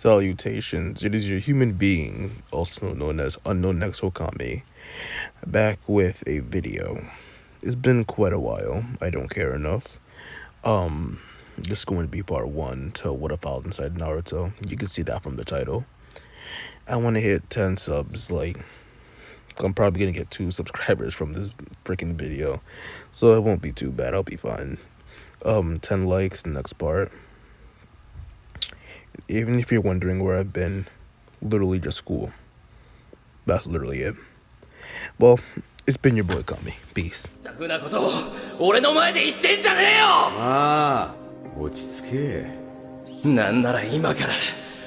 Salutations, it is your human being, also known as Unknown Next Okami, back with a video. It's been quite a while, I don't care enough. This is going to be part 1 to What I Found Inside Naruto. You can see that from the title. I want to hit 10 subs, I'm probably going to get 2 subscribers from this freaking video, so it won't be too bad, I'll be fine. 10 likes, next part. Even if you're wondering where I've been, literally just school. That's literally it. Well, it's been your boy Kami. Peace. ふなことを俺の前で言ってんじゃねえよ。ああ、落ち着け。なんなら今から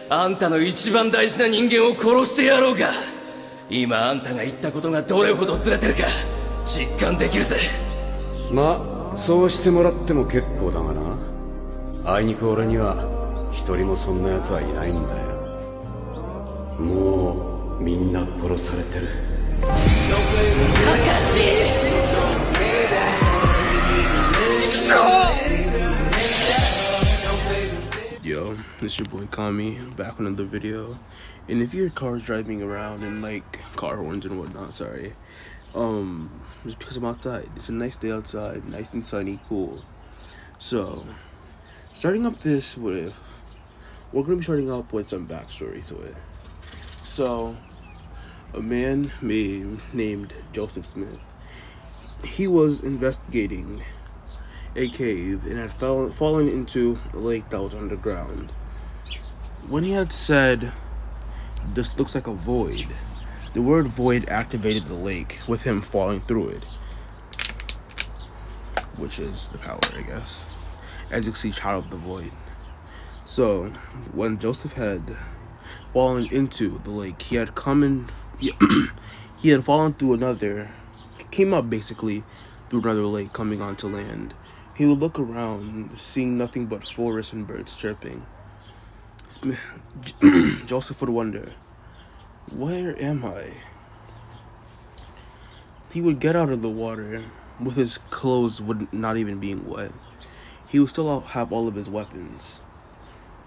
あんたの一番大事な人間を殺してやろうか。今あんたが言ったことがどれほどずれてるか実感できるぜ。まあ、そうしてもらっても結構だがな。あいにく俺には一人もそんな奴はいないんだよ。もうみんな殺されてる。Yo, it's your boy Kami, back with another video. And if your car's driving around and car horns and whatnot, sorry. It's because I'm outside. It's a nice day outside, nice and sunny, cool. So, starting up this with, we're going to be starting up with some backstory to it. So, a man named Joseph Smith, he was investigating a cave and had fallen into a lake that was underground. When he had said, "This looks like a void," the word void activated the lake with him falling through it, which is the power, I guess. As you can see, child of the void. So, when Joseph had fallen into the lake, he had fallen through came up basically through another lake coming onto land. He would look around, seeing nothing but forests and birds chirping. Joseph would wonder, where am I? He would get out of the water with his clothes not even being wet. He would still have all of his weapons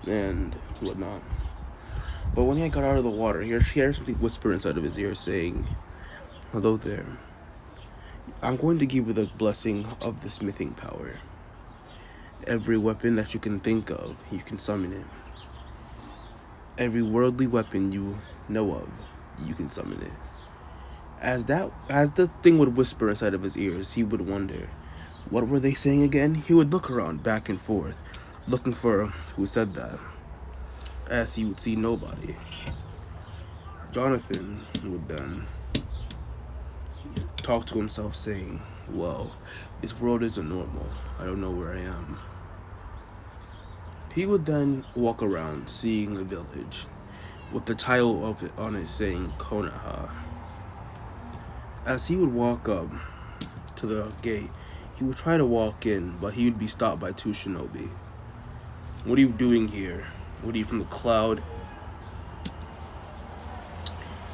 and whatnot. But when he got out of the water, he heard something whisper inside of his ear saying, "Hello there. I'm going to give you the blessing of the smithing power. Every weapon that you can think of, you can summon it. Every worldly weapon you know of, you can summon it." As the thing would whisper inside of his ears, he would wonder, what were they saying again? He would look around back and forth, looking for who said that, as he would see nobody. Jonathan would then talk to himself saying, "Well, this world isn't normal. I don't know where I am." He would then walk around seeing a village with the title of it on it saying Konoha. As he would walk up to the gate, he would try to walk in, but he would be stopped by 2 shinobi. "What are you doing here? What are you, from the cloud?"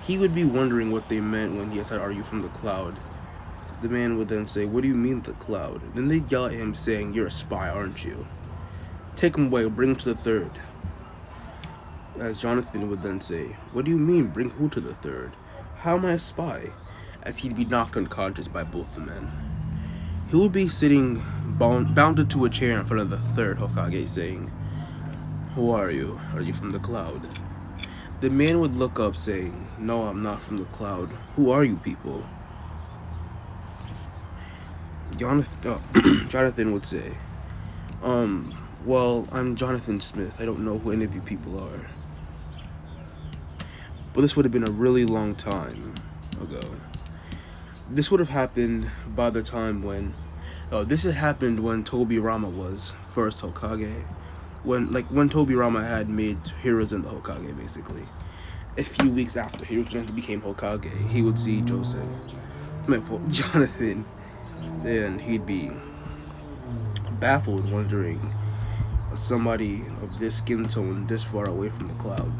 He would be wondering what they meant when he said, "Are you from the cloud?" The man would then say, "What do you mean the cloud?" Then they'd yell at him saying, "You're a spy, aren't you? Take him away, bring him to the third." As Jonathan would then say, "What do you mean, bring who to the third? How am I a spy?" As he'd be knocked unconscious by both the men. He would be sitting bounded to a chair in front of the third Hokage saying, "Who are you? Are you from the cloud?" The man would look up saying, "No, I'm not from the cloud. Who are you people?" Jonathan would say, "Well, I'm Jonathan Smith. I don't know who any of you people are." But this would have been a really long time ago. This would have happened by the time when this had happened when Tobirama was first Hokage. When Tobirama had made Hiruzen the Hokage, basically. A few weeks after Hiruzen became Hokage, he would see Jonathan, and he'd be baffled, wondering, somebody of this skin tone this far away from the cloud.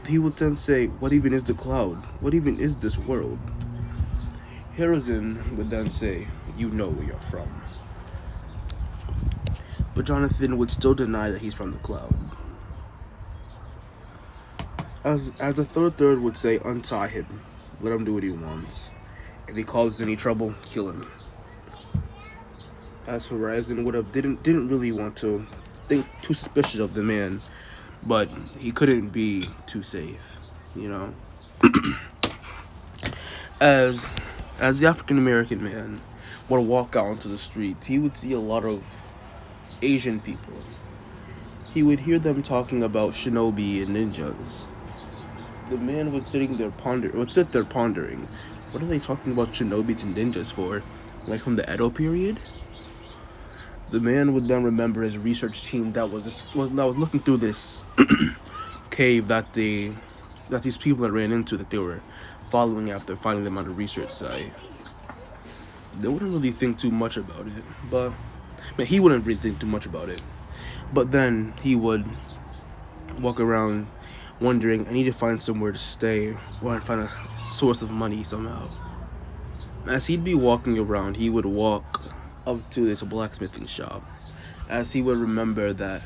He would then say, "What even is the cloud? What even is this world?" Hiruzen would then say, "You know where you're from." But Jonathan would still deny that he's from the cloud. As the third would say, untie him, let him do what he wants. If he causes any trouble, kill him. As Horizon would have didn't really want to think too suspicious of the man, but he couldn't be too safe, you know. As the African American man would walk out onto the streets, he would see a lot of Asian people. He would hear them talking about shinobi and ninjas. The man would sit there pondering, what are they talking about shinobis and ninjas for? Like from the Edo period? The man would then remember his research team that was looking through this cave that these people that ran into that they were following after finding them on a research site. They wouldn't really think too much about it, but he wouldn't really think too much about it. But then he would walk around wondering, I need to find somewhere to stay or find a source of money somehow. As he'd be walking around, he would walk up to this blacksmithing shop. As he would remember that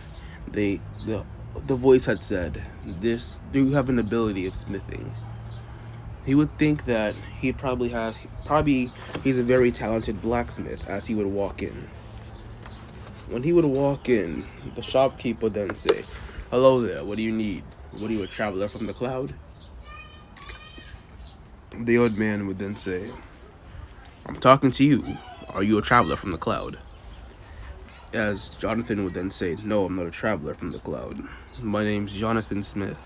the voice had said, "This, do you have an ability of smithing?" He would think that he's a very talented blacksmith as he would walk in. When he would walk in, the shopkeeper would then say, "Hello there, what do you need? What are you, a traveler from the cloud?" The old man would then say, "I'm talking to you. Are you a traveler from the cloud?" As Jonathan would then say, "No, I'm not a traveler from the cloud. My name's Jonathan Smith,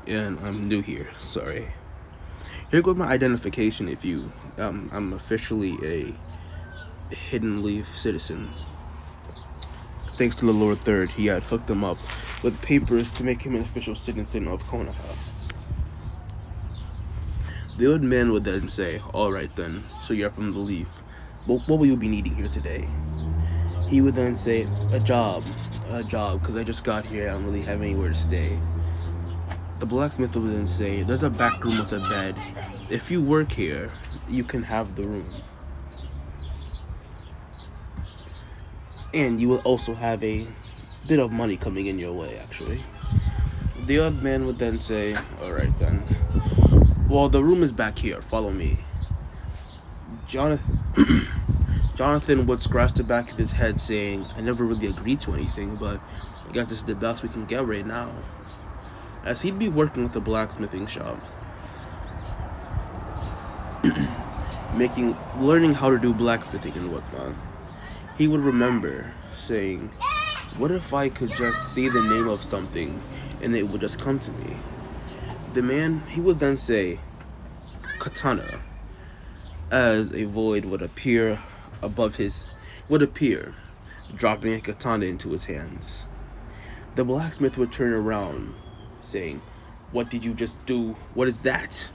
and I'm new here, sorry. Here goes my identification if you, I'm officially a Hidden Leaf citizen." Thanks to the Lord Third, he had hooked him up with papers to make him an official citizen of Konoha. The old man would then say, "Alright then, so you're from the Leaf. What will you be needing here today?" He would then say, a job, because I just got here, I don't really have anywhere to stay." The blacksmith would then say, "There's a back room with a bed. If you work here, you can have the room. And you will also have a bit of money coming in your way, actually." The old man would then say, "Alright then. Well, the room is back here. Follow me." Jonathan would scratch the back of his head saying, "I never really agreed to anything, but I guess this is the best we can get right now." As he'd be working at the blacksmithing shop, learning how to do blacksmithing and whatnot, he would remember saying, "What if I could just say the name of something and it would just come to me?" He would then say, "Katana," as a void would appear, dropping a katana into his hands. The blacksmith would turn around, saying, "What did you just do? What is that?"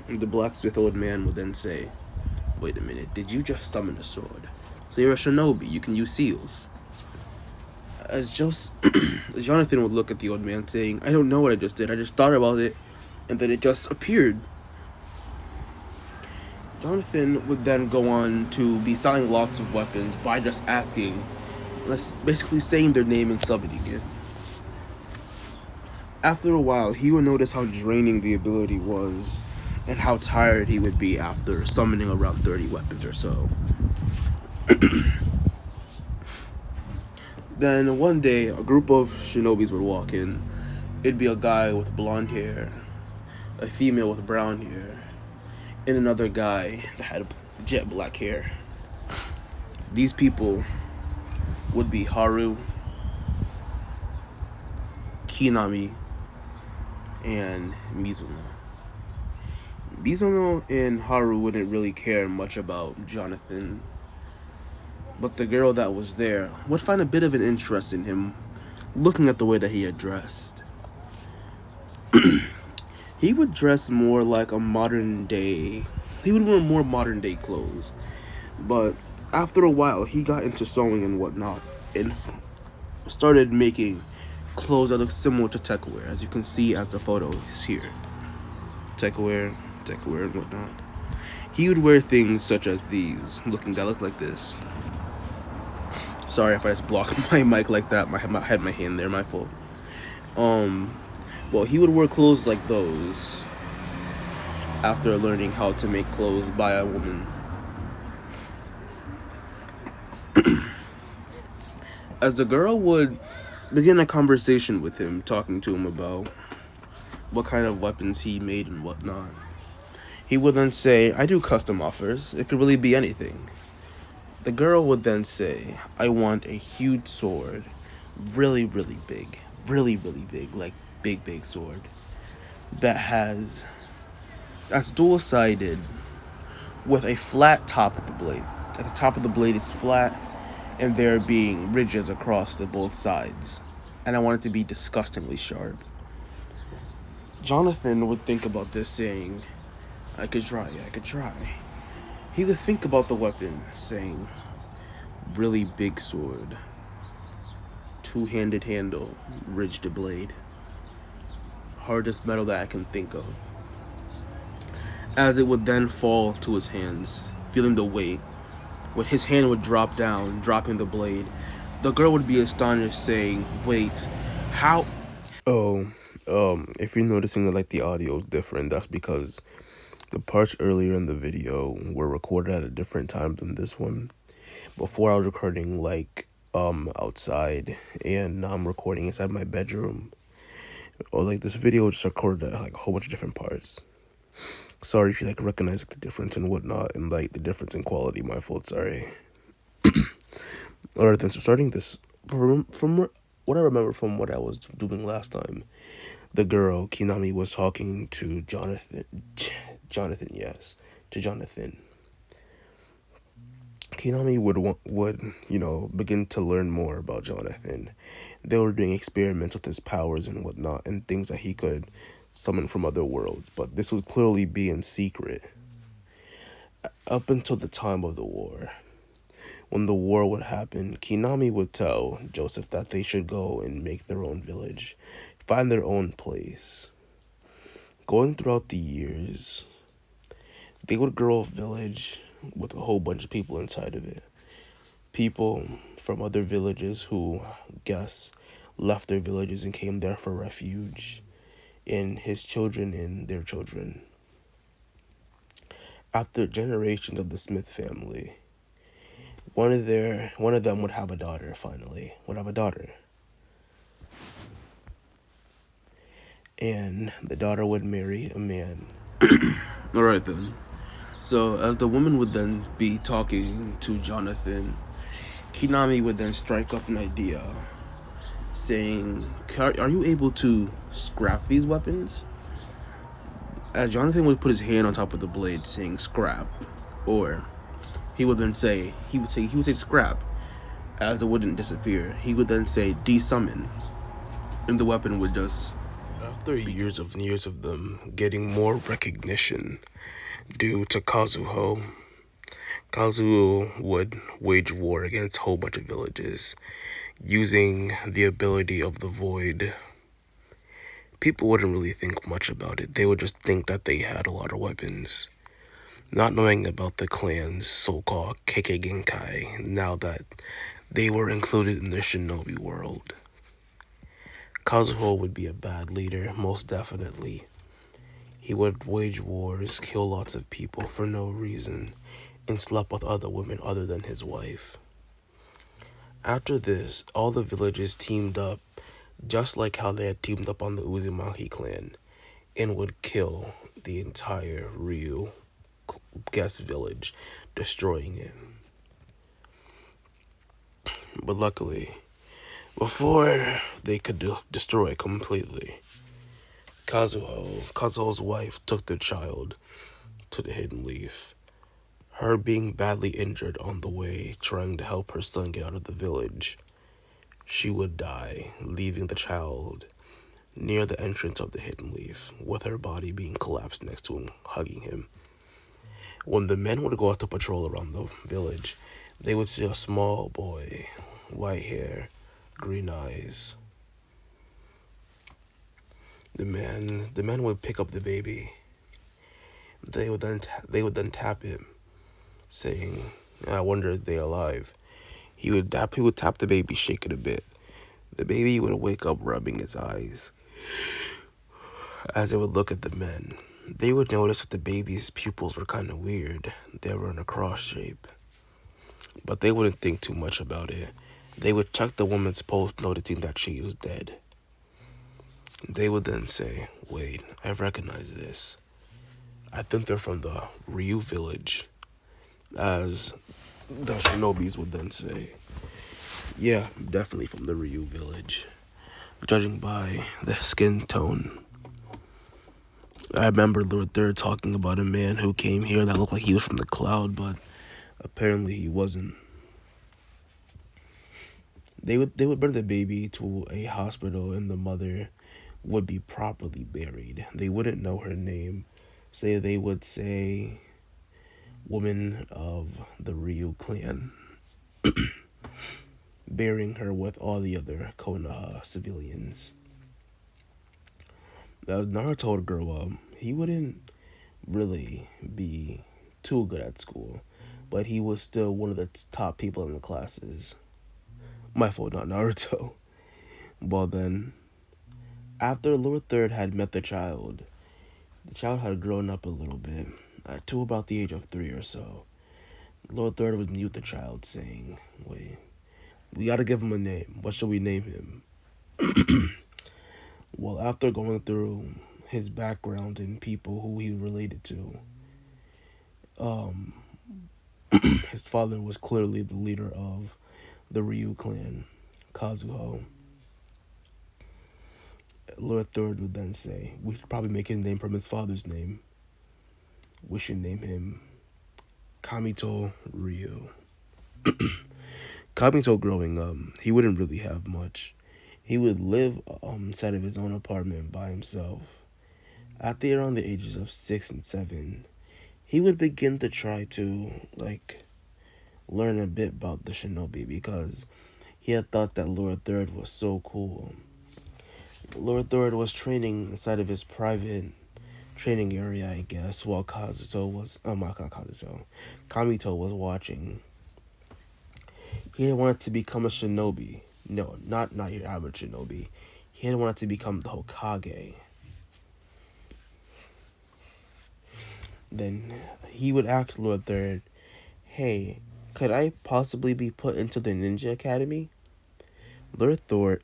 And the blacksmith old man would then say, "Wait a minute, did you just summon a sword? So you're a shinobi, you can use seals." As Jonathan would look at the old man saying, "I don't know what I just did, I just thought about it, and then it just appeared." Jonathan would then go on to be selling lots of weapons by just basically saying their name and subbing it. After a while, he would notice how draining the ability was, and how tired he would be after summoning around 30 weapons or so. Then one day, a group of shinobis would walk in. It'd be a guy with blonde hair, a female with brown hair, and another guy that had jet black hair. These people would be Haru, Kinami, and Mizuno. Mizuno and Haru wouldn't really care much about Jonathan, but the girl that was there would find a bit of an interest in him, looking at the way that he had dressed. He would dress more like a modern day. He would wear more modern day clothes. But after a while, he got into sewing and whatnot, and started making clothes that look similar to techwear, as you can see as the photo is here. Techwear and whatnot. He would wear things such as these, that look like this. Sorry if I just blocked my mic like that. I had my hand there, my fault. Well, he would wear clothes like those after learning how to make clothes by a woman. As the girl would begin a conversation with him, talking to him about what kind of weapons he made and whatnot, he would then say, I do custom offers. It could really be anything. The girl would then say, I want a huge sword, really, really big, like big sword, that's dual-sided with a flat top of the blade. At the top of the blade is flat, and there being ridges across the both sides. And I want it to be disgustingly sharp. Jonathan would think about this, saying, I could try. He would think about the weapon, saying, really big sword, two-handed handle, ridged blade, hardest metal that I can think of. As it would then fall to his hands, feeling the weight, when his hand would drop down, dropping the blade, the girl would be astonished, saying, wait, how? If you're noticing that like the audio is different, that's because the parts earlier in the video were recorded at a different time than this one. Before I was recording outside, and now I'm recording inside my bedroom. Or like this video was just recorded at like a whole bunch of different parts. Sorry if you like recognize the difference and whatnot, and like the difference in quality. My fault. Sorry. Alright then, so starting this from what I remember from what I was doing last time, the girl Kinami was talking to Jonathan. Kinami would begin to learn more about Jonathan. They were doing experiments with his powers and whatnot, and things that he could summon from other worlds, but this would clearly be in secret up until the time of the war. When the war would happen, Kinami would tell Joseph that they should go and make their own village, find their own place. Going throughout the years, they would grow a village with a whole bunch of people inside of it. People from other villages who, left their villages and came there for refuge, and his children and their children. After generations of the Smith family, one of them would have a daughter. And the daughter would marry a man. Alright then. So as the woman would then be talking to Jonathan, Kinami would then strike up an idea, saying, are you able to scrap these weapons? As Jonathan would put his hand on top of the blade, saying scrap, or he would then say, he would say scrap. As it wouldn't disappear, he would then say desummon, and the weapon would just, after years of them getting more recognition due to Kazuho would wage war against a whole bunch of villages using the ability of the void. People wouldn't really think much about it. They would just think that they had a lot of weapons, not knowing about the clan's so-called Kekkei Genkai, now that they were included in the shinobi world. Kazuho would be a bad leader, most definitely. He would wage wars, kill lots of people for no reason, and slept with other women other than his wife. After this, all the villages teamed up, just like how they had teamed up on the Uzumaki clan, and would kill the entire Ryu village, destroying it. But luckily, before they could destroy it completely, Kazuho's wife took their child to the Hidden Leaf. Her being badly injured on the way, trying to help her son get out of the village, she would die, leaving the child near the entrance of the Hidden Leaf, with her body being collapsed next to him, hugging him. When the men would go out to patrol around the village, they would see a small boy, white hair, green eyes. The men would pick up the baby. They would then tap him, saying, I wonder if they're alive. He would tap the baby, shake it a bit. The baby would wake up, rubbing its eyes. As they would look at the men, they would notice that the baby's pupils were kind of weird. They were in a cross shape. But they wouldn't think too much about it. They would check the woman's pulse, noticing that she was dead. They would then say, wait, I recognize this. I think they're from the Ryu village. As the shinobis would then say, yeah, definitely from the Ryu village. Judging by the skin tone. I remember Lord Third talking about a man who came here that looked like he was from the cloud, but apparently he wasn't. They would bring the baby to a hospital and the mother would be properly buried. They wouldn't know her name. They would say woman of the Ryu clan. Burying her with all the other Konoha civilians. As Naruto would grow up, he wouldn't really be too good at school, but he was still one of the top people in the classes. My fault, not Naruto. Well then, after Lord Third had met the child had grown up a little bit, to about the age of 3 or so. Lord Third would mute the child, saying, wait, we gotta give him a name. What should we name him? Well, after going through his background and people who he related to, his father was clearly the leader of the Ryu clan, Kazuho. Lord Third would then say, we should probably make his name from his father's name. We should name him Kamito Ryu. Kamito growing up, he wouldn't really have much. He would live inside of his own apartment by himself. After around the ages of 6 and 7, he would begin to try to, learn a bit about the shinobi because he had thought that Lord Third was so cool. Lord Third was training inside of his private training area, I guess, while Kamito was watching. He wanted to become a shinobi. No, not your average shinobi. He wanted to become the Hokage. Then he would ask Lord Third, hey, could I possibly be put into the ninja academy? Lord Third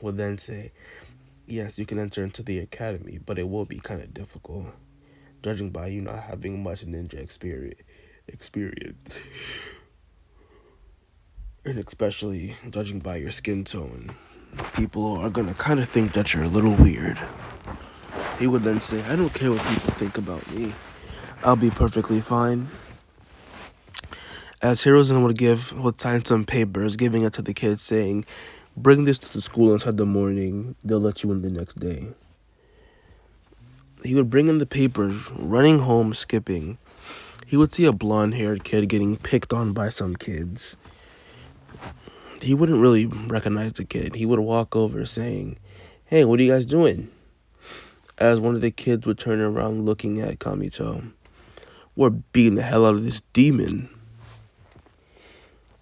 would then say, yes, you can enter into the academy, but it will be kind of difficult, judging by you not having much ninja experience. And especially judging by your skin tone, people are gonna kind of think that you're a little weird. He would then say, I don't care what people think about me. I'll be perfectly fine. As Hiruzen would sign some papers, giving it to the kids, saying, bring this to the school inside the morning. They'll let you in the next day. He would bring in the papers, running home, skipping. He would see a blonde-haired kid getting picked on by some kids. He wouldn't really recognize the kid. He would walk over saying, hey, what are you guys doing? As one of the kids would turn around looking at Kamito. We're beating the hell out of this demon.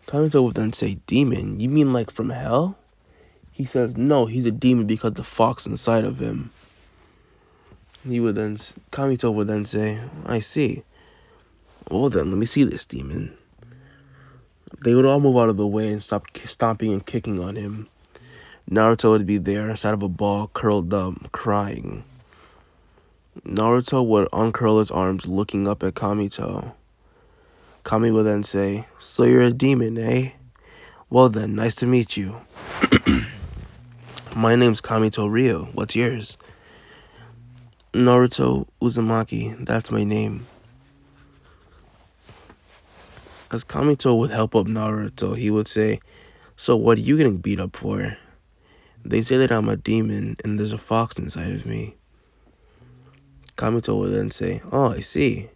Kamito would then say, demon? You mean like from hell? He says, no, he's a demon because the fox inside of him. Kamito would then say, I see. Well then, let me see this demon. They would all move out of the way and stop stomping and kicking on him. Naruto would be there, inside of a ball, curled up, crying. Naruto would uncurl his arms, looking up at Kamito. Kami would then say, so you're a demon, eh? Well then, nice to meet you. My name's Kamito Ryu. What's yours? Naruto Uzumaki. That's my name. As Kamito would help up Naruto, he would say, so what are you getting beat up for? They say that I'm a demon and there's a fox inside of me. Kamito would then say, oh, I see.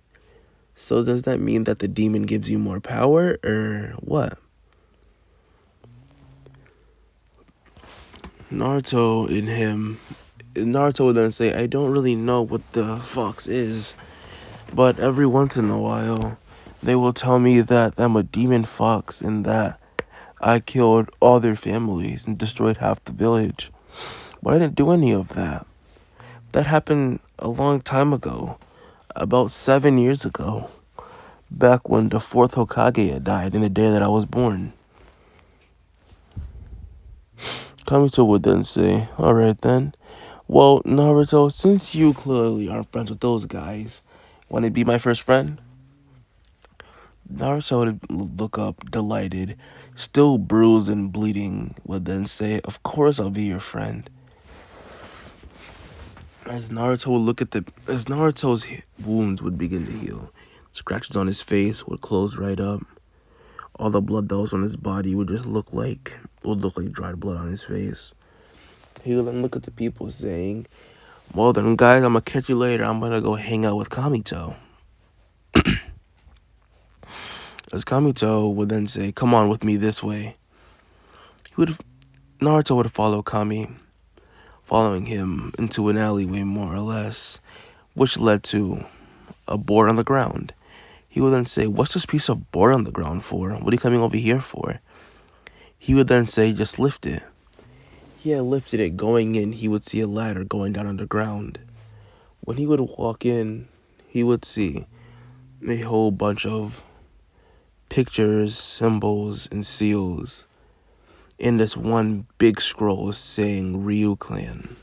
So does that mean that the demon gives you more power, or what? Naruto would then say, I don't really know what the fox is, but every once in a while, they will tell me that I'm a demon fox and that I killed all their families and destroyed half the village. But I didn't do any of that. That happened a long time ago, about 7 years ago, back when the fourth Hokage had died in the day that I was born. Kamito would then say, alright then. Well, Naruto, since you clearly aren't friends with those guys, want to be my first friend? Naruto would look up, delighted, still bruised and bleeding, would then say, of course I'll be your friend. As Naruto's wounds would begin to heal, scratches on his face would close right up. All the blood that was on his body would look like dried blood on his face. He would then look at the people saying, well then guys, I'm gonna catch you later. I'm gonna go hang out with Kamito. As Kamito would then say, come on with me this way. Naruto would follow Kami, following him into an alleyway more or less, which led to a board on the ground. He would then say, what's this piece of board on the ground for? What are you coming over here for? He would then say, just lift it. He had lifted it. Going in, he would see a ladder going down underground. When he would walk in, he would see a whole bunch of pictures, symbols, and seals in this one big scroll saying Ryu Clan.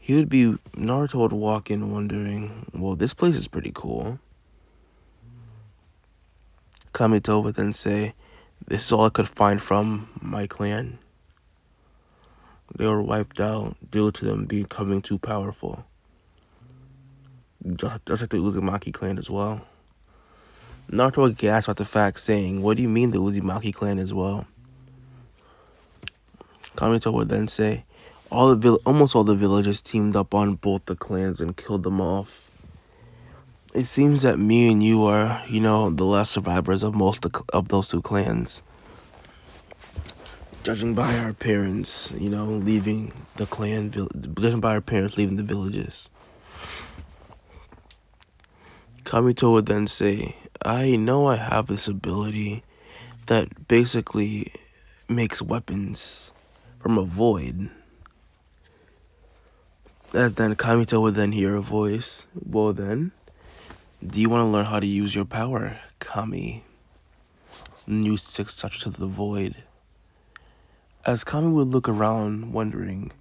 Naruto would walk in wondering, well, this place is pretty cool. Kamito would then say, this is all I could find from my clan. They were wiped out due to them becoming too powerful. Just like the Uzumaki clan as well. Naruto would gasp at the fact, saying, what do you mean the Uzumaki clan as well? Kamito would then say, almost all the villagers teamed up on both the clans and killed them off. It seems that me and you are, the last survivors of most of those two clans. Judging by our parents, leaving the clan, judging by our parents leaving the villages. Kamito would then say, I know I have this ability that basically makes weapons from a void. As then Kamito would then hear a voice. Well then, do you want to learn how to use your power, Kami? And use 6 touches to the void. As Kami would look around, wondering,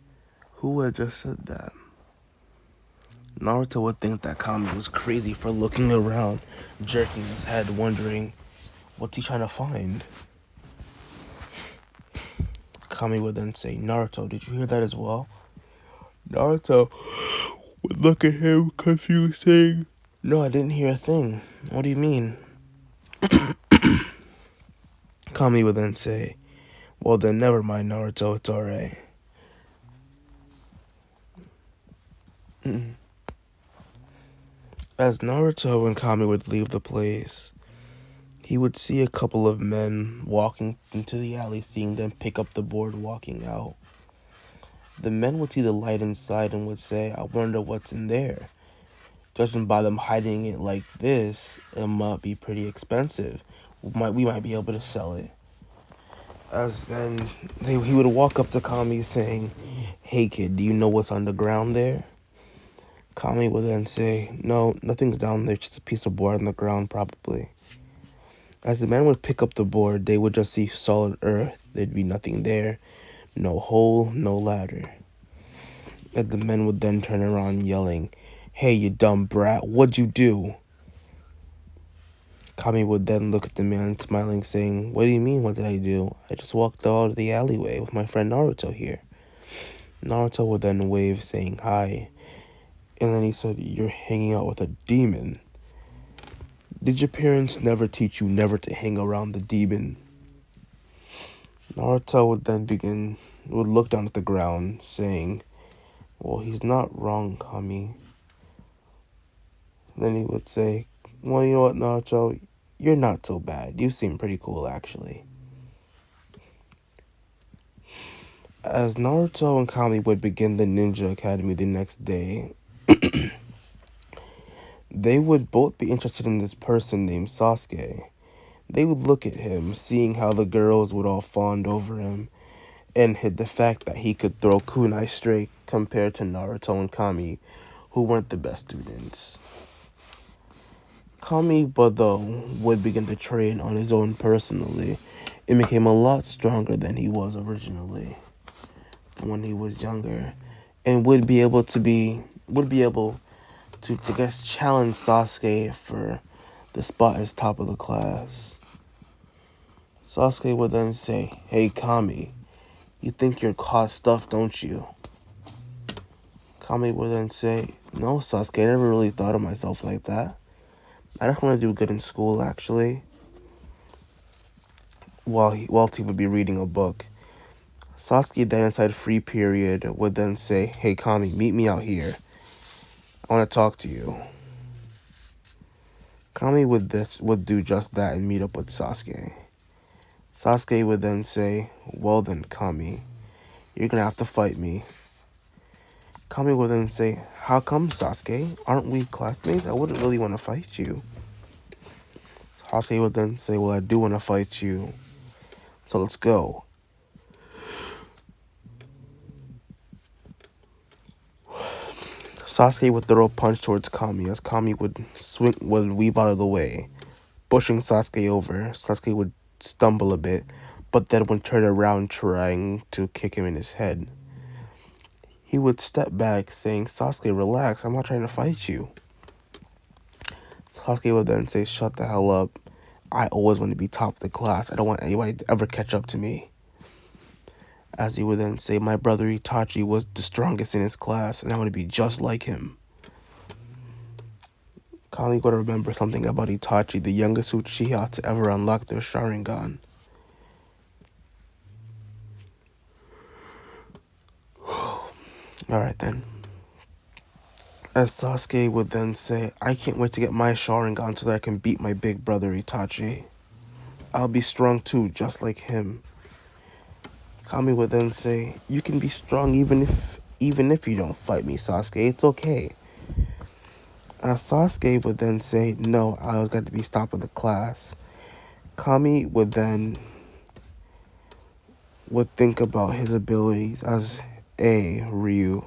who had just said that? Naruto would think that Kami was crazy for looking around, jerking his head, wondering, what's he trying to find? Kami would then say, Naruto, did you hear that as well? Naruto would look at him, confused, saying, no, I didn't hear a thing. What do you mean? Kami would then say, well then, never mind, Naruto, it's alright. As Naruto and Kami would leave the place, he would see a couple of men walking into the alley, seeing them pick up the board, walking out. The men would see the light inside and would say, I wonder what's in there. Judging by them hiding it like this, it might be pretty expensive. We might be able to sell it. As then, he would walk up to Kami saying, hey kid, do you know what's on the ground there? Kami would then say, no, nothing's down there, just a piece of board on the ground probably. As the man would pick up the board, they would just see solid earth. There'd be nothing there. No hole, no ladder. And the men would then turn around yelling, hey, you dumb brat, what'd you do? Kami would then look at the man, smiling, saying, what do you mean, what did I do? I just walked out of the alleyway with my friend Naruto here. Naruto would then wave, saying, hi. And then he said, you're hanging out with a demon. Did your parents never teach you never to hang around the demon? Naruto would then would look down at the ground, saying, well, he's not wrong, Kami. Then he would say, well, you know what, Naruto? You're not so bad. You seem pretty cool, actually. As Naruto and Kami would begin the Ninja Academy the next day, they would both be interested in this person named Sasuke. They would look at him, seeing how the girls would all fawn over him, and hid the fact that he could throw kunai straight compared to Naruto and Kami, who weren't the best students. Kami, but though, would begin to train on his own personally and became a lot stronger than he was originally when he was younger, and would be able to guess challenge Sasuke for the spot as top of the class. Sasuke would then say, "Hey Kami, you think you're hot stuff, don't you?" Kami would then say, "No, Sasuke, I never really thought of myself like that. I just want to do good in school, actually." Whilst he would be reading a book, Sasuke then inside free period would then say, "Hey Kami, meet me out here. I want to talk to you." Kami would do just that and meet up with Sasuke. Sasuke would then say, "Well then, Kami, you're gonna have to fight me." Kami would then say, "How come, Sasuke? Aren't we classmates? I wouldn't really want to fight you." Sasuke would then say, "Well, I do want to fight you, so let's go." Sasuke would throw a punch towards Kami as Kami would weave out of the way, pushing Sasuke over. Sasuke would stumble a bit, but then would turn around trying to kick him in his head. He would step back saying, "Sasuke, relax, I'm not trying to fight you." Sasuke would then say, "Shut the hell up. I always want to be top of the class. I don't want anybody to ever catch up to me." As he would then say, "My brother Itachi was the strongest in his class, and I want to be just like him." Kami would remember something about Itachi, the youngest Uchiha to ever unlock their Sharingan. Alright then. As Sasuke would then say, "I can't wait to get my Sharingan so that I can beat my big brother Itachi. I'll be strong too, just like him." Kami would then say, "You can be strong even if you don't fight me, Sasuke. It's okay." Sasuke would then say, "No, I was got to be top of the class." Kami would then think about his abilities as Ryu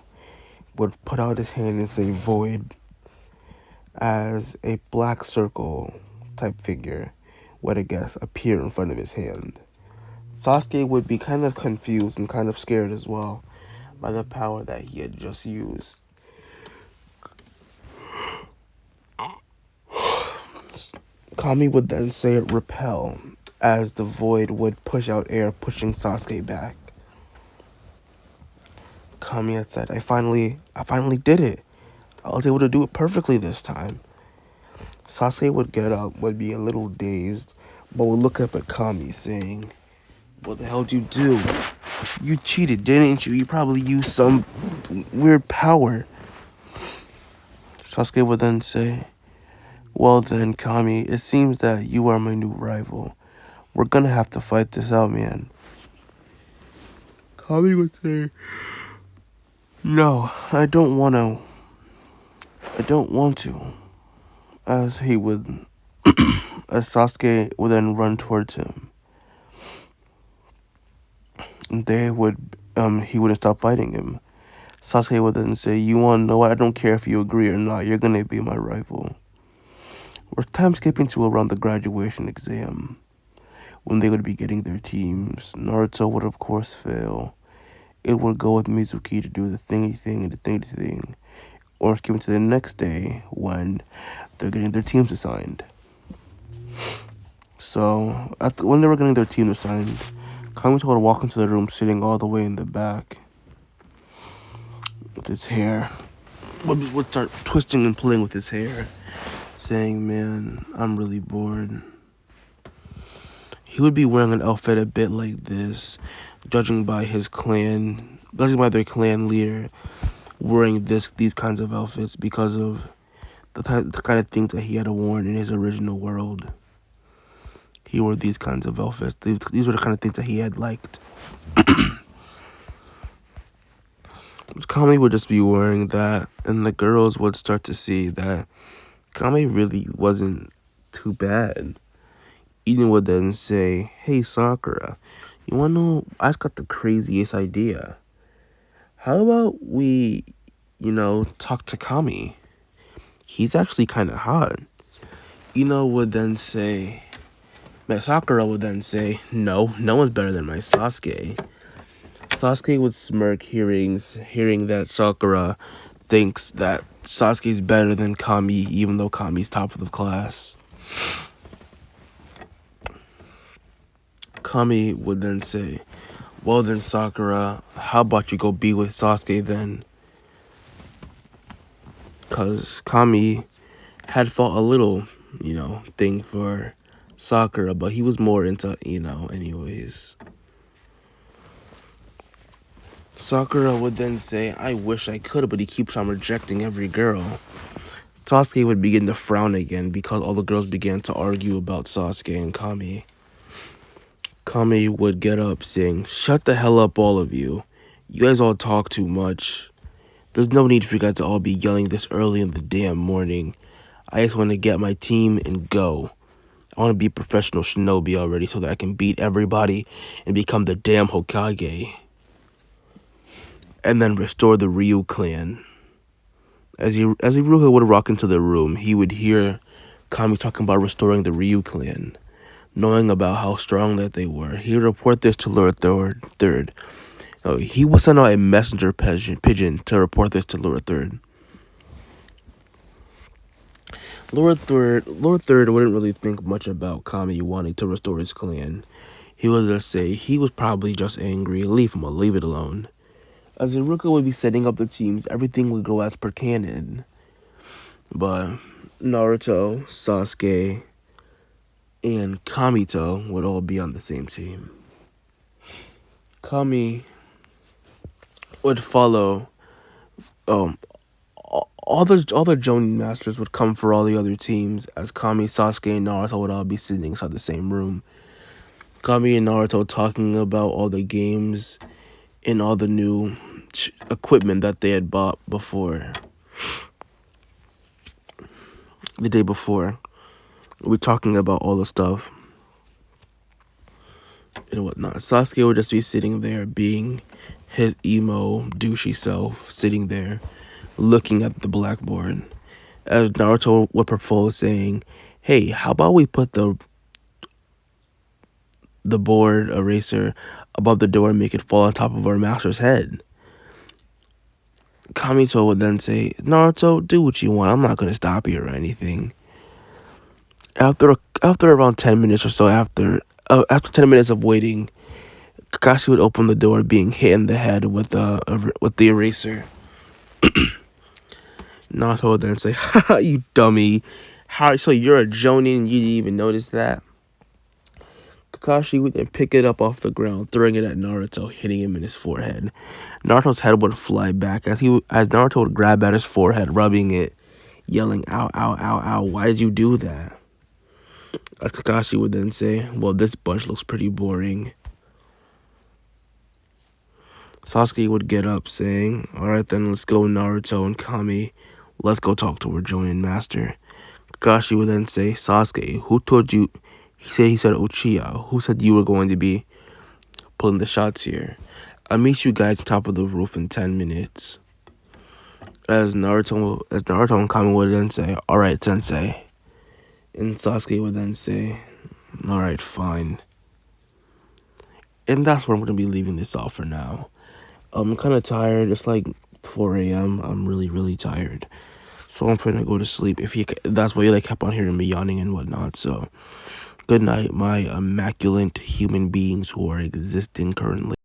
would put out his hand and say void, as a black circle type figure would, I guess, appear in front of his hand. Sasuke would be kind of confused and kind of scared as well by the power that he had just used. Kami would then say repel, as the void would push out air, pushing Sasuke back. Kami had said, I finally did it. I was able to do it perfectly this time." Sasuke would get up, would be a little dazed, but would look up at Kami saying, "What the hell did you do? You cheated, didn't you? You probably used some weird power." Sasuke would then say, "Well then, Kami, it seems that you are my new rival. We're gonna have to fight this out, man." Kami would say, "No, I don't want to. As he would, as Sasuke would then run towards him. He wouldn't stop fighting him. Sasuke would then say, "You want to know what? I don't care if you agree or not. You're gonna be my rival." We're time skipping to around the graduation exam, when they would be getting their teams. Naruto would of course fail. It would go with Mizuki to do the thingy thing, or skip to the next day when they're getting their teams assigned. So, when they were getting their team assigned, Kamito would walk into the room sitting all the way in the back with his hair. Would start twisting and playing with his hair, saying, "Man, I'm really bored." He would be wearing an outfit a bit like this, judging by their clan leader wearing these kinds of outfits because of the kind of things that he had worn in his original world. He wore these kinds of outfits. These were the kind of things that he had liked. Kami would just be wearing that, and the girls would start to see that Kami really wasn't too bad. Eden would then say, "Hey Sakura, you wanna know, I just got the craziest idea. how about we, talk to Kami? He's actually kind of hot. Would then say, Sakura would then say, no one's better than my Sasuke. Sasuke would smirk hearing that Sakura thinks that Sasuke's better than Kami, even though Kami's top of the class. Kami would then say, well then Sakura, how about you go be with Sasuke then? Because Kami had fought a little, thing for Sakura, but he was more into, anyways. Sakura would then say, I wish I could, but he keeps on rejecting every girl. Sasuke would begin to frown again because all the girls began to argue about Sasuke and Kami. Kami would get up saying, shut the hell up, all of you. You guys all talk too much. There's no need for you guys to all be yelling this early in the damn morning. I just want to get my team and go. I want to be a professional shinobi already so that I can beat everybody and become the damn Hokage. And then restore the Ryu clan. As Iruha would walk into the room, he would hear Kami talking about restoring the Ryu clan. Knowing about how strong that they were, he would report this to Lord Third. He would send out a messenger pigeon to report this to Lord Third. Lord Third wouldn't really think much about Kami wanting to restore his clan. He would just say he was probably just angry. Leave it alone. As Iruka would be setting up the teams, everything would go as per canon. But Naruto, Sasuke, and Kamito would all be on the same team. Kami would follow. All the Jonin masters would come for all the other teams, as Kami, Sasuke, and Naruto would all be sitting inside the same room. Kami and Naruto talking about all the games and all the new equipment that they had bought before. The day before. We're talking about all the stuff and whatnot. Sasuke would just be sitting there being his emo, douchey self, sitting there looking at the blackboard. As Naruto would propose saying, hey, how about we put the board eraser above the door and make it fall on top of our master's head? Kamito would then say, Naruto, do what you want. I'm not going to stop you or anything. After around 10 minutes or so, after 10 minutes of waiting, Kakashi would open the door, being hit in the head with the eraser. Naruto would then say, haha, you dummy. So you're a Jonin and you didn't even notice that? Kakashi would then pick it up off the ground, throwing it at Naruto, hitting him in his forehead. Naruto's head would fly back as Naruto would grab at his forehead, rubbing it, yelling, ow, ow, ow, ow, why did you do that? Kakashi would then say, well, this bunch looks pretty boring. Sasuke would get up saying, alright then, let's go Naruto and Kami. Let's go talk to our Jonin master. Kakashi would then say, Sasuke, who told you? He said Uchiha. Who said you were going to be pulling the shots here? I'll meet you guys on top of the roof in 10 minutes. As Naruto and Kami would then say, alright, sensei. And Sasuke would then say, alright, fine. And that's where I'm going to be leaving this off for now. I'm kind of tired. It's like 4 a.m. I'm really, really tired. So I'm trying to go to sleep. That's why you kept on hearing me yawning and whatnot. So good night, my immaculate human beings who are existing currently.